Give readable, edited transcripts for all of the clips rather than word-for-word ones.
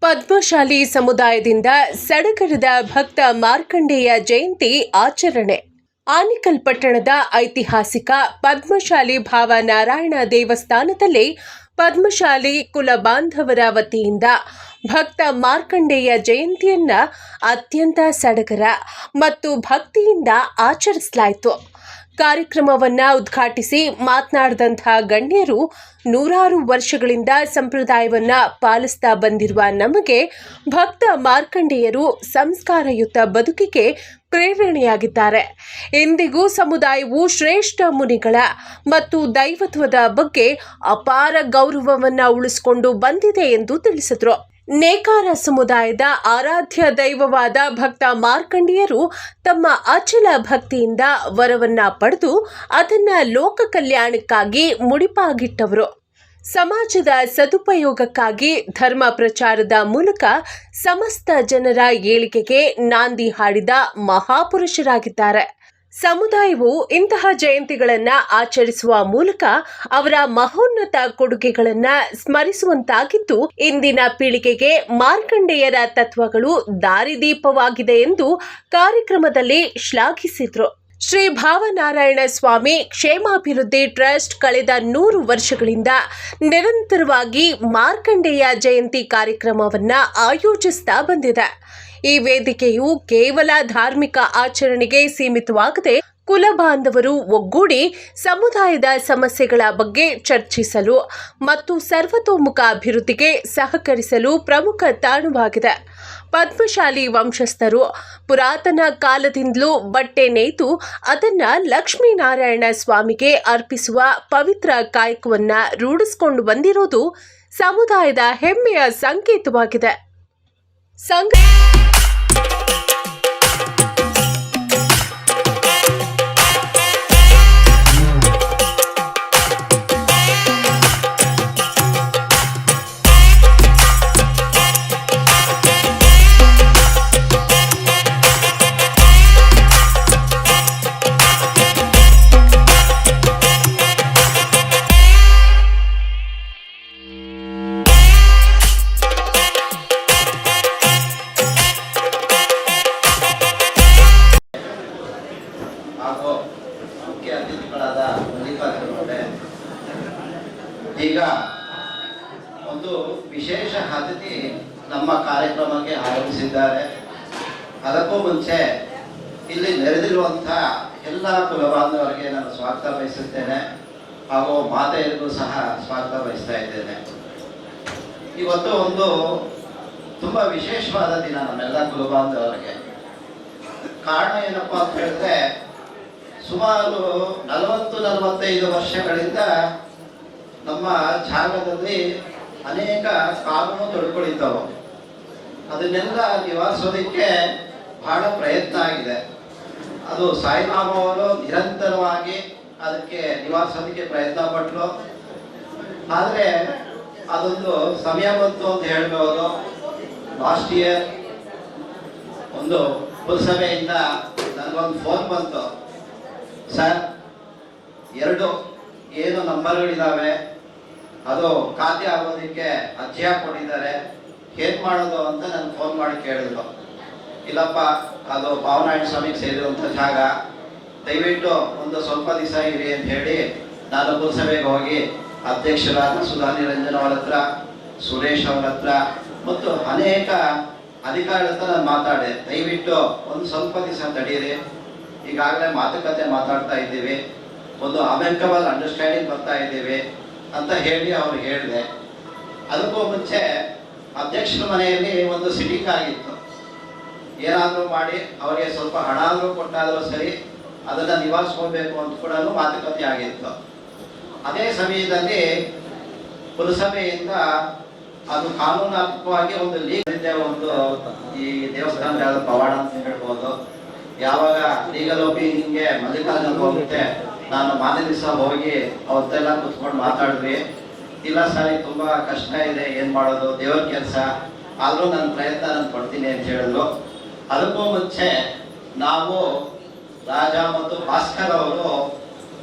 ಪದ್ಮಶಾಲಿ ಸಮುದಾಯದಿಂದ ಸಡಗರದ ಭಕ್ತ ಮಾರ್ಕಂಡೇಯ ಜಯಂತಿ ಆಚರಣೆ. ಆನೇಕಲ್ ಪಟ್ಟಣದ ಐತಿಹಾಸಿಕ ಪದ್ಮಶಾಲಿ ಭಾವನಾರಾಯಣ ದೇವಸ್ಥಾನದಲ್ಲಿ ಪದ್ಮಶಾಲಿ ಕುಲ ಬಾಂಧವರ ವತಿಯಿಂದ ಭಕ್ತ ಮಾರ್ಕಂಡೇಯ ಜಯಂತಿಯನ್ನ ಅತ್ಯಂತ ಸಡಗರ ಮತ್ತು ಭಕ್ತಿಯಿಂದ ಆಚರಿಸಲಾಯಿತು. ಕಾರ್ಯಕ್ರಮವನ್ನು ಉದ್ಘಾಟಿಸಿ ಮಾತನಾಡಿದಂತಹ ಗಣ್ಯರು, ನೂರಾರು ವರ್ಷಗಳಿಂದ ಸಂಪ್ರದಾಯವನ್ನು ಪಾಲಿಸ್ತಾ ಬಂದಿರುವ ನಮಗೆ ಭಕ್ತ ಮಾರ್ಕಂಡೇಯರು ಸಂಸ್ಕಾರಯುತ ಬದುಕಿಗೆ ಪ್ರೇರಣೆಯಾಗಿದ್ದಾರೆ. ಇಂದಿಗೂ ಸಮುದಾಯವು ಶ್ರೇಷ್ಠ ಮುನಿಗಳ ಮತ್ತು ದೈವತ್ವದ ಬಗ್ಗೆ ಅಪಾರ ಗೌರವವನ್ನು ಉಳಿಸಿಕೊಂಡು ಬಂದಿದೆ ಎಂದು ತಿಳಿಸಿದರು. ನೇಕಾರ ಸಮುದಾಯದ ಆರಾಧ್ಯ ದೈವವಾದ ಭಕ್ತ ಮಾರ್ಕಂಡೇಯರು ತಮ್ಮ ಅಚಲ ಭಕ್ತಿಯಿಂದ ವರವನ್ನ ಪಡೆದು ಅದನ್ನ ಲೋಕ ಕಲ್ಯಾಣಕ್ಕಾಗಿ ಮುಡಿಪಾಗಿಟ್ಟವರು. ಸಮಾಜದ ಸದುಪಯೋಗಕ್ಕಾಗಿ ಧರ್ಮ ಪ್ರಚಾರದ ಮೂಲಕ ಸಮಸ್ತ ಜನರ ಏಳಿಗೆಗೆ ನಾಂದಿ ಹಾಡಿದ ಮಹಾಪುರುಷರಾಗಿದ್ದಾರೆ. ಸಮುದಾಯವು ಇಂತಹ ಜಯಂತಿಗಳನ್ನು ಆಚರಿಸುವ ಮೂಲಕ ಅವರ ಮಹೋನ್ನತ ಕೊಡುಗೆಗಳನ್ನು ಸ್ಮರಿಸುವಂತಾಗಿದ್ದು, ಇಂದಿನ ಪೀಳಿಗೆಗೆ ಮಾರ್ಕಂಡೇಯರ ತತ್ವಗಳು ದಾರಿದೀಪವಾಗಿದೆ ಎಂದು ಕಾರ್ಯಕ್ರಮದಲ್ಲಿ ಶ್ಲಾಘಿಸಿದರು. ಶ್ರೀ ಭಾವನಾರಾಯಣ ಸ್ವಾಮಿ ಕ್ಷೇಮಾಭಿವೃದ್ಧಿ ಟ್ರಸ್ಟ್ ಕಳೆದ 100 ವರ್ಷಗಳಿಂದ ನಿರಂತರವಾಗಿ ಮಾರ್ಕಂಡೇಯ ಜಯಂತಿ ಕಾರ್ಯಕ್ರಮವನ್ನು ಆಯೋಜಿಸ್ತಾ ಬಂದಿದೆ. ಈ ವೇದಿಕೆಯು ಕೇವಲ ಧಾರ್ಮಿಕ ಆಚರಣೆಗೆ ಸೀಮಿತವಾಗದೆ ಕುಲ ಬಾಂಧವರು ಒಗ್ಗೂಡಿ ಸಮುದಾಯದ ಸಮಸ್ಯೆಗಳ ಬಗ್ಗೆ ಚರ್ಚಿಸಲು ಮತ್ತು ಸರ್ವತೋಮುಖ ಅಭಿವೃದ್ಧಿಗೆ ಸಹಕರಿಸಲು ಪ್ರಮುಖ ತಾಣವಾಗಿದೆ. ಪದ್ಮಶಾಲಿ ವಂಶಸ್ಥರು ಪುರಾತನ ಕಾಲದಿಂದಲೂ ಬಟ್ಟೆ ನೇಯ್ದು ಅದನ್ನು ಲಕ್ಷ್ಮೀನಾರಾಯಣ ಸ್ವಾಮಿಗೆ ಅರ್ಪಿಸುವ ಪವಿತ್ರ ಕಾಯಕವನ್ನು ರೂಢಿಸಿಕೊಂಡು ಬಂದಿರುವುದು ಸಮುದಾಯದ ಹೆಮ್ಮೆಯ ಸಂಕೇತವಾಗಿದೆ. ಹಾಗೂ ಮುಖ್ಯ ಅತಿಥಿಗಳಾದ ಮಲ್ಲಿಕಾರ್ಜುನವರೇ, ಈಗ ಒಂದು ವಿಶೇಷ ಅತಿಥಿ ನಮ್ಮ ಕಾರ್ಯಕ್ರಮಕ್ಕೆ ಆಗಮಿಸಿದ್ದಾರೆ. ಅದಕ್ಕೂ ಮುಂಚೆ ಇಲ್ಲಿ ನೆರೆದಿರುವಂಥ ಎಲ್ಲ ಕುಲಬಾಂಧವರಿಗೆ ನಾನು ಸ್ವಾಗತ ಬಯಸುತ್ತೇನೆ ಹಾಗೂ ಮಾತೆಯರಿಗೂ ಸಹ ಸ್ವಾಗತ ಬಯಸ್ತಾ ಇದ್ದೇನೆ. ಇವತ್ತು ಒಂದು ತುಂಬ ವಿಶೇಷವಾದ ದಿನ ನಮ್ಮೆಲ್ಲ ಕುಲಬಾಂಧವರಿಗೆ. ಕಾರಣ ಏನಪ್ಪ ಅಂತ ಹೇಳಿದ್ರೆ, ಸುಮಾರು 40-45 ವರ್ಷಗಳಿಂದ ನಮ್ಮ ಜಾಗದಲ್ಲಿ ಅನೇಕ ಕಾನೂನು ತೊಡಕೊಳ್ಳಿದ್ದವು. ಅದನ್ನೆಲ್ಲ ನಿವಾರಿಸೋದಕ್ಕೆ ಬಹಳ ಪ್ರಯತ್ನ ಆಗಿದೆ. ಅದು ಸಾಯಿರಾಮ್ ಅವರು ನಿರಂತರವಾಗಿ ಅದಕ್ಕೆ ನಿವಾರಿಸೋದಕ್ಕೆ ಪ್ರಯತ್ನ ಪಟ್ಟರು. ಆದರೆ ಅದೊಂದು ಸಮಯ ಬಂತು ಅಂತ ಹೇಳ್ಬೋದು. ಲಾಸ್ಟ್ ಇಯರ್ ಒಂದು ಪುರಸಭೆಯಿಂದ ನನಗೊಂದು ಫೋನ್ ಬಂತು, ಸರ್ 2 ಏನು ನಂಬರ್ಗಳಿದ್ದಾವೆ, ಅದು ಖಾತೆ ಆಗೋದಕ್ಕೆ ಅರ್ಜಿ ಹಾಕ್ಕೊಂಡಿದ್ದಾರೆ, ಏನು ಮಾಡೋದು ಅಂತ ನನಗೆ ಫೋನ್ ಮಾಡಿ ಕೇಳಿದ್ರು. ಇಲ್ಲಪ್ಪ, ಅದು ಭಾವನಾರಾಯಣ ಸ್ವಾಮಿಗೆ ಸೇರಿರುವಂಥ ಜಾಗ, ದಯವಿಟ್ಟು ಒಂದು ಸ್ವಲ್ಪ ದಿವಸ ಇರಿ ಅಂತ ಹೇಳಿ ನಾನು ಪುರಸಭೆಗೆ ಹೋಗಿ ಅಧ್ಯಕ್ಷರಾದ ಸುಧಾ ನಿರಂಜನ್ ಅವರ ಹತ್ರ, ಸುರೇಶ್ ಅವರ ಹತ್ರ ಮತ್ತು ಅನೇಕ ಅಧಿಕಾರಿಗಳ ಹತ್ರ ನಾನು ಮಾತಾಡಿದೆ. ದಯವಿಟ್ಟು ಒಂದು ಸ್ವಲ್ಪ ದಿವಸ ತಡೀರಿ, ಈಗಾಗಲೇ ಮಾತುಕತೆ ಮಾತಾಡ್ತಾ ಇದ್ದೀವಿ, ಒಂದು ಅಮೆರಿಕಬಲ್ ಅಂಡರ್ಸ್ಟ್ಯಾಂಡಿಂಗ್ ಬರ್ತಾ ಇದ್ದೀವಿ ಅಂತ ಹೇಳಿ ಅವ್ರಿಗೆ ಹೇಳಿದೆ. ಅದಕ್ಕೂ ಮುಂಚೆ ಅಧ್ಯಕ್ಷರ ಮನೆಯಲ್ಲಿ ಒಂದು ಸಿಟಿಂಗ್ ಆಗಿತ್ತು. ಏನಾದರೂ ಮಾಡಿ ಅವರಿಗೆ ಸ್ವಲ್ಪ ಹಣ ಆದರೂ ಕೊಟ್ಟಾದರೂ ಸರಿ, ಅದನ್ನು ನಿವಾರಿಸ್ಕೊಳ್ಬೇಕು ಅಂತ ಕೂಡ ಮಾತುಕತೆ ಆಗಿತ್ತು. ಅದೇ ಸಮಯದಲ್ಲಿ ಪುರಸಭೆಯಿಂದ ಅದು ಕಾನೂನಾತ್ಮಕವಾಗಿ ಒಂದು ಒಂದು ಈ ದೇವಸ್ಥಾನದ ಯಾವ್ದು ಪವಾಡ ಅಂತ ಹೇಳ್ಬೋದು. ಯಾವಾಗ ಲೀಗಲ್ ಒಪಿನಿಯನ್ಗೆ ಮಲ್ಲಿಕಾರ್ಜುನ್ ಹೋಗುತ್ತೆ, ನಾನು ಮಾರನೇ ದಿವಸ ಹೋಗಿ ಅವತ್ತೆಲ್ಲ ಕುತ್ಕೊಂಡು ಮಾತಾಡಿದ್ವಿ. ಇಲ್ಲ ಸರಿ, ತುಂಬ ಕಷ್ಟ ಇದೆ, ಏನು ಮಾಡೋದು, ದೇವ್ರ ಕೆಲಸ, ಆದರೂ ನನ್ನ ಪ್ರಯತ್ನ ನಾನು ಪಡ್ತೀನಿ ಅಂತ ಹೇಳಿದ್ರು. ಅದಕ್ಕೂ ಮುಂಚೆ ನಾವು ರಾಜ ಮತ್ತು ಭಾಸ್ಕರ್ ಅವರು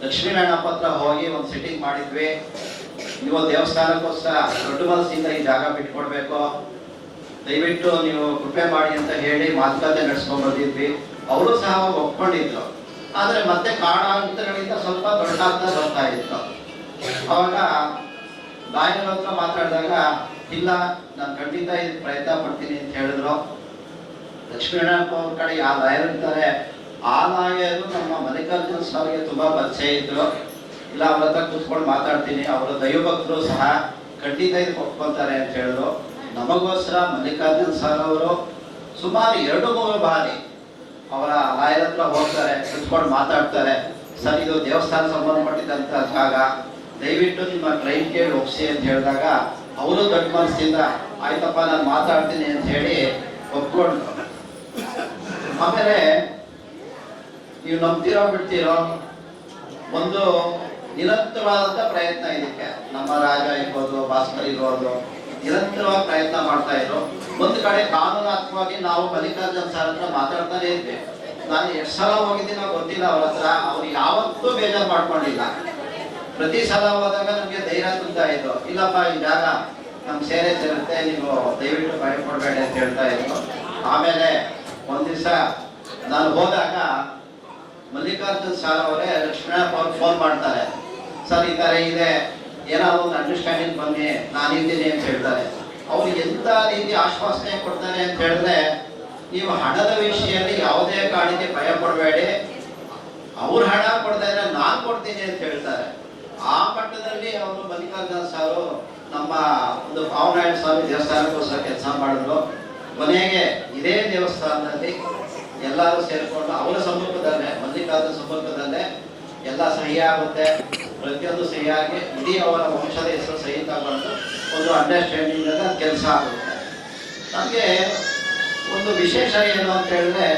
ಲಕ್ಷ್ಮೀನಾರಾಯಣ ಪತ್ರ ಹೋಗಿ ಒಂದು ಸಿಟ್ಟಿಂಗ್ ಮಾಡಿದ್ವಿ. ನೀವು ದೇವಸ್ಥಾನಕ್ಕೋಸ್ಕರ ದೊಡ್ಡ ಮನಸ್ಸಿಂದ ಈ ಜಾಗ ಬಿಟ್ಕೊಡ್ಬೇಕು, ದಯವಿಟ್ಟು ನೀವು ಕೃಪೆ ಮಾಡಿ ಅಂತ ಹೇಳಿ ಮಾತುಕತೆ ನಡೆಸ್ಕೊಂಡು ಬಂದಿದ್ವಿ. ಅವರು ಸಹ ಒಪ್ಕೊಂಡಿದ್ರು. ಆದರೆ ಮತ್ತೆ ಕಾರಣಾಂತರಗಳಿಂದ ಸ್ವಲ್ಪ ದೊಡ್ಡಾಗ್ತಾ ಬರ್ತಾ ಇತ್ತು. ಅವಾಗ ಲಾಯರ್ ಹತ್ರ ಮಾತಾಡಿದಾಗ ಇಲ್ಲ ನಾನು ಖಂಡಿತ ಇದು ಪ್ರಯತ್ನ ಪಡ್ತೀನಿ ಅಂತ ಹೇಳಿದ್ರು. ಲಕ್ಷ್ಮೀನಾರಾಯಣ ಅವ್ರ ಕಡೆ ಯಾವ ಲಾಯರ್ ಇರ್ತಾರೆ ಆ ಲಾಯರು ನಮ್ಮ ಮಲ್ಲಿಕಾರ್ಜುನ್ ಸರ್ಗೆ ತುಂಬಾ ಪರಿಚಯ ಇದ್ರು. ಇಲ್ಲ ಅವ್ರ ಹತ್ರ ಕೂತ್ಕೊಂಡು ಮಾತಾಡ್ತೀನಿ, ಅವರ ದೈವಭಕ್ತರು ಸಹ ಖಂಡಿತ ಇದು ಒಪ್ಕೊಳ್ತಾರೆ ಅಂತ ಹೇಳಿದ್ರು. ನಮಗೋಸ್ಕರ ಮಲ್ಲಿಕಾರ್ಜುನ್ ಸರ್ ಅವರು ಸುಮಾರು 2-3 ಬಾರಿ ಅವರ ಲಾಯರ್ ಹತ್ರ ಹೋಗ್ತಾರೆ, ಕೂತ್ಕೊಂಡು ಮಾತಾಡ್ತಾರೆ. ಸರ್ ಇದು ದೇವಸ್ಥಾನ ಸಂಬಂಧಪಟ್ಟಿದ್ದಂಥ ಜಾಗ, ದಯವಿಟ್ಟು ನಿಮ್ಮ ಕ್ಲೈಂಟ್ ಕೇಳಿ ಒಪ್ಸಿ ಅಂತ ಹೇಳಿದಾಗ ಅವರು ದೊಡ್ಡ ಮನಸ್ಸಿಂದ ಆಯ್ತಪ್ಪ ನಾನು ಮಾತಾಡ್ತೀನಿ ಅಂತ ಹೇಳಿ ಒಪ್ಕೊಂಡ್ರು. ಆಮೇಲೆ ನೀವು ನಂಬ್ತಿರೋ ಬಿಡ್ತೀರೋ, ಒಂದು ನಿರಂತರವಾದಂಥ ಪ್ರಯತ್ನ ಇದಕ್ಕೆ ನಮ್ಮ ರಾಜ ಇರ್ಬೋದು, ಭಾಸ್ಕರ್ ಇರ್ಬೋದು, ನಿರಂತರವಾಗಿ ಪ್ರಯತ್ನ ಮಾಡ್ತಾ ಇದ್ರು. ಒಂದು ಕಡೆ ಕಾನೂನಾತ್ಮಕವಾಗಿ ನಾವು ಮಲ್ಲಿಕಾರ್ಜುನ್ ಸರ್ ಹತ್ರ ಮಾತಾಡ್ತಾನೆ ಇದ್ವಿ. ನಾನು ಎಷ್ಟು ಸಲ ಹೋಗಿದ್ದೀನೋ ಗೊತ್ತಿಲ್ಲ ಅವ್ರ ಹತ್ರ, ಅವ್ರು ಯಾವತ್ತೂ ಬೇಜಾರು ಮಾಡ್ಕೊಂಡಿಲ್ಲ. ಪ್ರತಿ ಸಲ ಹೋದಾಗ ನಮಗೆ ಧೈರ್ಯ ತುಂಬ್ತಾ ಇದ್ರು, ಇಲ್ಲಪ್ಪ ಈ ಜಾಗ ನಮ್ಗೆ ಸೇರೆ ಸೇರುತ್ತೆ, ನೀವು ದಯವಿಟ್ಟು ಭಯ ಕೊಡಬೇಡಿ ಅಂತ ಹೇಳ್ತಾ ಇದ್ರು. ಆಮೇಲೆ ಒಂದ್ ದಿವಸ ನಾನು ಹೋದಾಗ ಮಲ್ಲಿಕಾರ್ಜುನ್ ಸರ್ ಅವರೇ ಲಕ್ಷ್ಮೀನಾರಾಯಣ ಅವ್ರು ಫೋನ್ ಮಾಡ್ತಾರೆ, ಸರ್ ಈ ಥರ ಇದೆ, ಏನಾದ್ರು ಒಂದು ಅಂಡರ್ಸ್ಟ್ಯಾಂಡಿಂಗ್ ಬನ್ನಿ, ನಾನಿದ್ದೀನಿ ಅಂತ ಹೇಳ್ತಾರೆ. ಅವ್ರು ಎಂಥ ರೀತಿ ಆಶ್ವಾಸನೆ ಕೊಡ್ತಾರೆ ಅಂತ ಹೇಳಿದ್ರೆ, ನೀವು ಹಣದ ವಿಷಯದಲ್ಲಿ ಯಾವುದೇ ಕಾರಣಕ್ಕೆ ಭಯ ಪಡಬೇಡಿ, ಅವ್ರ ಹಣ ಕೊಡ್ತಾ ಇದ್ರೆ ನಾನು ಕೊಡ್ತೀನಿ ಅಂತ ಹೇಳ್ತಾರೆ. ಆ ಮಟ್ಟದಲ್ಲಿ ಅವರು ಮಲ್ಲಿಕಾರ್ಜುನ ಸಾರು ನಮ್ಮ ಒಂದು ಭಾವನಾರಾಯಣ ಸ್ವಾಮಿ ದೇವಸ್ಥಾನಕ್ಕೋಸ್ಕರ ಕೆಲಸ ಮಾಡಿದ್ರು. ಕೊನೆಗೆ ಇದೇ ದೇವಸ್ಥಾನದಲ್ಲಿ ಎಲ್ಲರೂ ಸೇರಿಕೊಂಡು ಅವರ ಸಮ್ಮುಖದಲ್ಲೇ, ಮಲ್ಲಿಕಾರ್ಜುನ ಸಮ್ಮುಖದಲ್ಲೇ ಎಲ್ಲ ಸಹಿ ಆಗುತ್ತೆ. ಪ್ರತಿಯೊಂದು ಸಹಿಯಾಗಿ ಇಡೀ ಅವರ ವಂಶದ ಹೆಸರು ಸಹಿ ತಗೊಂಡು ಒಂದು ಅಂಡರ್ಸ್ಟ್ಯಾಂಡಿಂಗ್ ಕೆಲಸ ಆಗುತ್ತೆ. ನಮಗೆ ಒಂದು ವಿಶೇಷ ಏನು ಅಂತ ಹೇಳಿದ್ರೆ,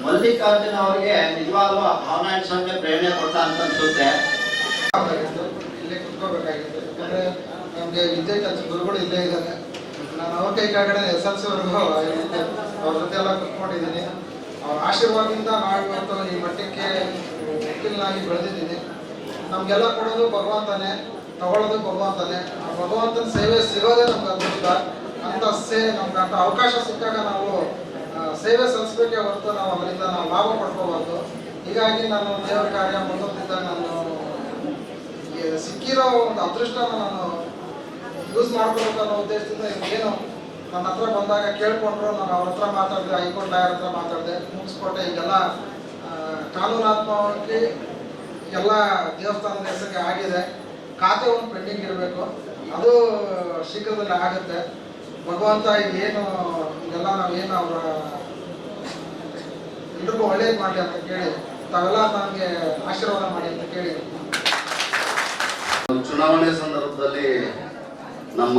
ಮಲ್ಲಿಕಾರ್ಜುನ ಅವರಿಗೆ ನಿಜವಾಗ್ಲೂ ಭಾವನಾರಾಯಣ ಸ್ವಾಮಿ ಪ್ರೇರಣೆ ಕೊಟ್ಟ ಅಂತ ಅನ್ಸುತ್ತೆ. ಇಲ್ಲೇ ಕುತ್ಕೋಬೇಕಾಗಿತ್ತು, ಯಾಕಂದರೆ ನಮಗೆ ವಿದ್ಯೆ ಕೆಲಸ ಗುರುಗಳು ಇಲ್ಲೇ ಇದ್ದಾರೆ. ನಾನು ಅವ್ರ ಕೈ ಕೆಳಗಡೆ SLC ವರೆಗೂ ಅವ್ರ ಜೊತೆ ಎಲ್ಲ ಕುತ್ಕೊಂಡಿದ್ದೀನಿ. ಅವ್ರ ಆಶೀರ್ವಾದದಿಂದ ನಾವು ಇವತ್ತು ಈ ಮಟ್ಟಕ್ಕೆ ವಕೀಲನಾಗಿ ಬೆಳೆದಿದ್ದೀನಿ. ನಮಗೆಲ್ಲ ಕೊಡೋದು ಭಗವಂತನೇ, ತಗೊಳ್ಳೋದು ಭಗವಂತನೇ. ಆ ಭಗವಂತನ ಸೇವೆ ಸಿಗೋದೇ ನಮ್ಗೆ ಅದೃಷ್ಟ. ಅಂತ ನಮ್ಗೆ ಅಂತ ಅವಕಾಶ ಸಿಕ್ಕಾಗ ನಾವು ಸೇವೆ ಸಲ್ಲಿಸ್ಬೇಕೇ ಹೊರತು ನಾವು ಅದರಿಂದ ನಾವು ಲಾಭ ಪಡ್ಕೋಬಾರ್ದು. ಹೀಗಾಗಿ ನಾನು ದೇವರ ಕಾರ್ಯ ಮುಂದೊತ್ತಿದ್ದಾಗ ನಾನು ಸಿಕ್ಕಿರೋ ಒಂದು ಅದೃಷ್ಟನ ನಾನು ಯೂಸ್ ಮಾಡ್ಕೋಬೇಕು ಅನ್ನೋ ಉದ್ದೇಶದಿಂದ ಏನು ನನ್ನ ಹತ್ರ ಬಂದಾಗ ಕೇಳ್ಕೊಂಡ್ರು. ನಾನು ಅವ್ರ ಹತ್ರ ಮಾತಾಡಿದೆ, ಹೈಕೋರ್ಟ್ ಲಾಯರ್ ಹತ್ರ ಮಾತಾಡಿದೆ, ಮುಗಿಸ್ಕೊಟ್ಟೆ. ಈಗೆಲ್ಲ ಕಾನೂನಾತ್ಮಕವಾಗಿ ಎಲ್ಲ ದೇವಸ್ಥಾನದ ಹೆಸರಿಗೆ ಆಗಿದೆ. ಖಾತೆ ಒಂದು ಪೆಂಡಿಂಗ್ ಇರಬೇಕು, ಅದು ಶೀಘ್ರದಲ್ಲಿ ಆಗುತ್ತೆ. ಭಗವಂತ ಏನು ಇದೆಲ್ಲ ನಾವೇನು ಅವರ ಎಲ್ರಿಗೂ ಒಳ್ಳೇದು ಮಾಡಲಿ ಅಂತ ಕೇಳಿ ತಾವೆಲ್ಲ ನನಗೆ ಆಶೀರ್ವಾದ ಮಾಡಿ ಅಂತ ಕೇಳಿ. ಚುನಾವಣೆ ಸಂದರ್ಭದಲ್ಲಿ ನಮ್ಮ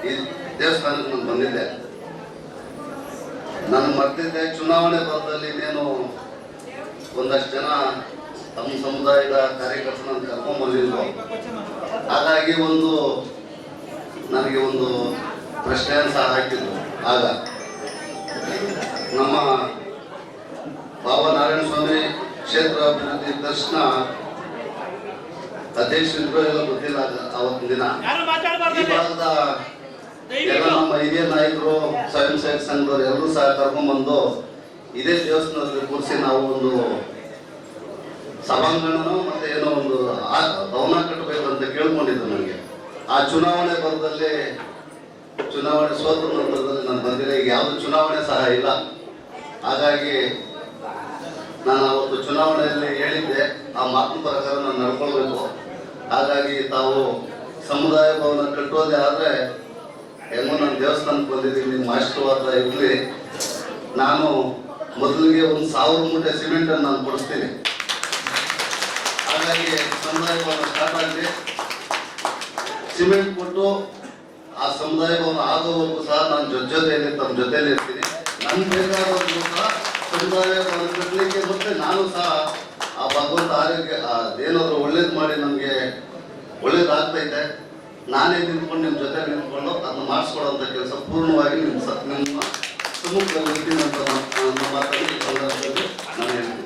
ಈ ದೇವಸ್ಥಾನಕ್ಕೆ ನಾನು ಬಂದಿದ್ದೆ. ನಾನು ಮರ್ತಿದ್ದೆ, ಚುನಾವಣೆ ಬರದಲ್ಲಿ ಇನ್ನೇನು ಒಂದಷ್ಟು ಜನ ತಮ್ಮ ಸಮುದಾಯದ ಕಾರ್ಯಕರ್ತರನ್ನು ಕರ್ಕೊಂಡು ಬಂದಿದ್ರು. ಹಾಗಾಗಿ ನನಗೆ ಒಂದು ಪ್ರಶ್ನೆಯನ್ನು ಸಹ ಹಾಕಿದ್ರು. ಆಗ ನಮ್ಮ ಭಾವನಾರಾಯಣ ಸ್ವಾಮಿ ಕ್ಷೇತ್ರ ಅಭಿವೃದ್ಧಿ ತಕ್ಷಣ ಅಧ್ಯಕ್ಷರಿಗೂ ಎಲ್ಲ ಗೊತ್ತಿಲ್ಲ ಅವತ್ತಿನ ದಿನ. ಈ ಭಾಗದ ಎಲ್ಲ ನಮ್ಮ ಹಿರಿಯ ನಾಯಕರು, ಸ್ವಯಂ ಸೇವಕ ಸಂಘದವರು ಎಲ್ಲರೂ ಸಹ ಕರ್ಕೊಂಡ್ಬಂದು ಇದೇ ದೇವಸ್ಥಾನದಲ್ಲಿ ಕೂರಿಸಿ ನಾವು ಒಂದು ಸಭಾಂಗಣನೋ ಮತ್ತೆ ಏನೋ ಒಂದು ಭವನ ಕಟ್ಟಬೇಕು ಅಂತ ಕೇಳ್ಕೊಂಡಿದ್ದು. ನನಗೆ ಆ ಚುನಾವಣೆ ಬರದಲ್ಲಿ, ಚುನಾವಣೆ ಸೋತ ನಂತರದಲ್ಲಿ ನಾನು ಬಂದಿಲ್ಲ. ಈಗ ಯಾವುದು ಚುನಾವಣೆ ಸಹ ಇಲ್ಲ. ಹಾಗಾಗಿ ನಾನು ಅವತ್ತು ಚುನಾವಣೆಯಲ್ಲಿ ಹೇಳಿದ್ದೆ, ಆ ಮಾತಿನ ಪ್ರಕಾರ ನಾನು ನಡ್ಕೊಳ್ಬೇಕು. ಹಾಗಾಗಿ ತಾವು ಸಮುದಾಯ ಭವನ ಕಟ್ಟೋದೇ ಆದರೆ ಹೆಂಗೋ ನಾನು ದೇವಸ್ಥಾನಕ್ಕೆ ಬಂದಿದ್ದೀನಿ, ನಿಮ್ಮ ಆಶೀರ್ವಾದ ಇರಲಿ. ನಾನು ಮೊದಲಿಗೆ 1000 ಮೂಟೆ ಸಿಮೆಂಟನ್ನು ನಾನು ಕೊಡಿಸ್ತೀನಿ. ಹಾಗಾಗಿ ಸಮುದಾಯ ಭವನ ಸ್ಟಾರ್ಟ್ ಆಗಲಿ. ಸಿಮೆಂಟ್ ಕೊಟ್ಟು ಆ ಸಮುದಾಯ ಭವನ ಆಗೋವರೆಗೂ ಸಹ ನಾನು ಜೊತೆಯಲ್ಲಿ ತಮ್ಮ ಜೊತೆಯಲ್ಲಿ ಇರ್ತೀನಿ. ನನ್ಗೆ ಬೇಕಾದವರೆಗೂ ಸಹ ಸಮುದಾಯ ಭವನ ಕಟ್ಟಲಿಕ್ಕೆ ಮತ್ತೆ ನಾನು ಸಹ ಆ ಭಗವಂತ ಆರೋಗ್ಯ ಅದೇನಾದರೂ ಒಳ್ಳೇದು ಮಾಡಿ ನಮಗೆ ಒಳ್ಳೇದಾಗ್ತೈತೆ. ನಾನೇ ನಿಂತ್ಕೊಂಡು ನಿಮ್ಮ ಜೊತೆ ನಿಂತ್ಕೊಂಡು ಅದನ್ನು ಮಾಡಿಸ್ಕೊಡೋಂಥ ಕೆಲಸ ಪೂರ್ಣವಾಗಿ ನಿಮ್ಮ ಸಮ್ಮುಖದಲ್ಲಿ ಇರ್ತೀನಿ ಅಂತ ನಮ್ಮ ಮಾತಲ್ಲಿ ನಾನು ಹೇಳ್ತೀನಿ.